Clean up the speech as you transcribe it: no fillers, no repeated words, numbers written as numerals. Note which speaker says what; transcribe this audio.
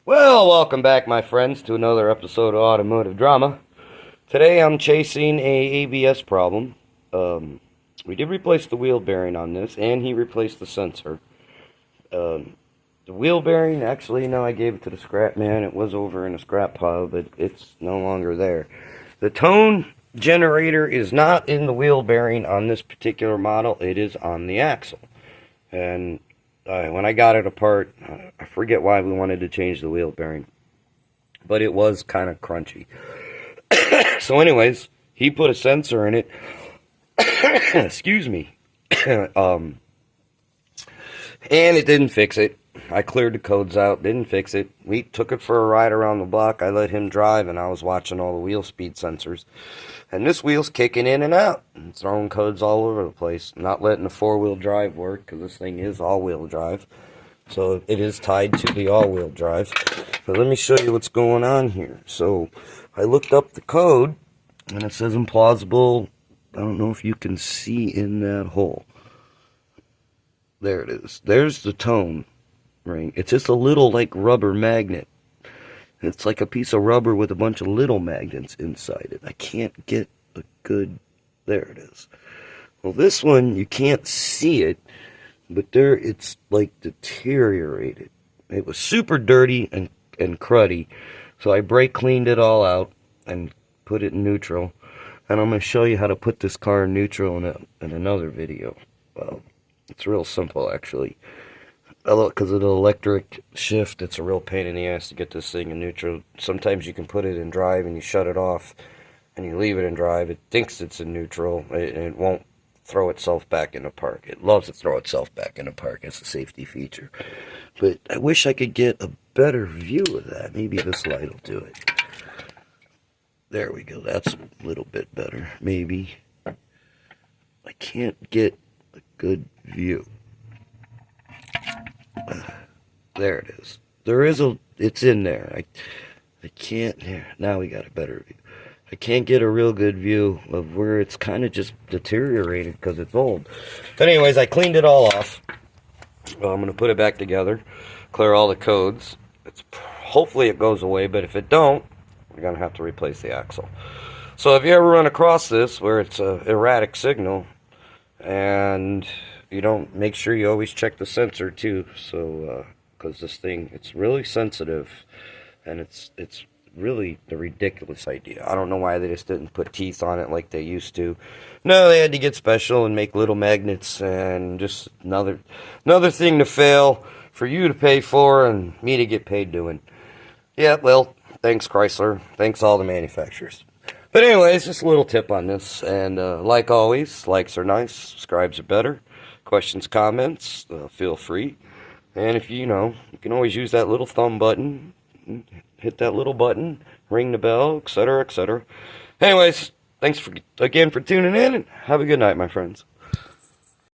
Speaker 1: Well, welcome back, my friends, to another episode of Automotive Drama. Today I'm chasing a ABS problem. We did replace the wheel bearing on this, and he replaced the sensor. The wheel bearing, actually, no, I gave it to the scrap man. It was over in a scrap pile, but it's no longer there. The tone generator is not in the wheel bearing on this particular model. It is on the axle. And when I got it apart, I forget why we wanted to change the wheel bearing, but it was kind of crunchy. So anyways, he put a sensor in it. Excuse me. And it didn't fix it. I cleared the codes out, didn't fix it. We took it for a ride around the block. I let him drive, and I was watching all the wheel speed sensors. And this wheel's kicking in and out, and throwing codes all over the place. Not letting the four-wheel drive work, because this thing is all-wheel drive. So it is tied to the all-wheel drive. But let me show you what's going on here. So I looked up the code, and it says implausible. I don't know if you can see in that hole. There it is. There's the tone ring. It's just a little, like, rubber magnet. It's like a piece of rubber with a bunch of little magnets inside it. I can't get a good... There it is. Well, this one, you can't see it, but there it's, like, deteriorated. It was super dirty and cruddy, so I brake cleaned it all out and put it in neutral. And I'm going to show you how to put this car in neutral in another video. It's real simple, actually. Because of the electric shift, it's a real pain in the ass to get this thing in neutral. Sometimes you can put it in drive and you shut it off and you leave it in drive. It thinks it's in neutral and it won't throw itself back into park. It loves to throw itself back into park as a safety feature. But I wish I could get a better view of that. Maybe this light will do it. There we go. That's a little bit better. Maybe. I can't get a good view. There it is. It's in there. I can't, now we got a better view. I can't get a real good view of where it's kind of just deteriorated because it's old. But anyways, I cleaned it all off. I'm going to put it back together, clear all the codes. Hopefully it goes away, but if it don't, we're going to have to replace the axle. So if you ever run across this where it's an erratic signal, and you don't, make sure you always check the sensor too, so because this thing, it's really sensitive, and it's really a ridiculous idea. I don't know why they just didn't put teeth on it like they used to. No, they had to get special and make little magnets, and just another thing to fail for you to pay for and me to get paid doing. Yeah, well, thanks Chrysler, thanks all the manufacturers. But anyways, just a little tip on this, and like always, likes are nice, subscribes are better. Questions, comments, feel free. And if you can always use that little thumb button, hit that little button, ring the bell, etc., etc. Anyways, thanks again for tuning in, and have a good night, my friends.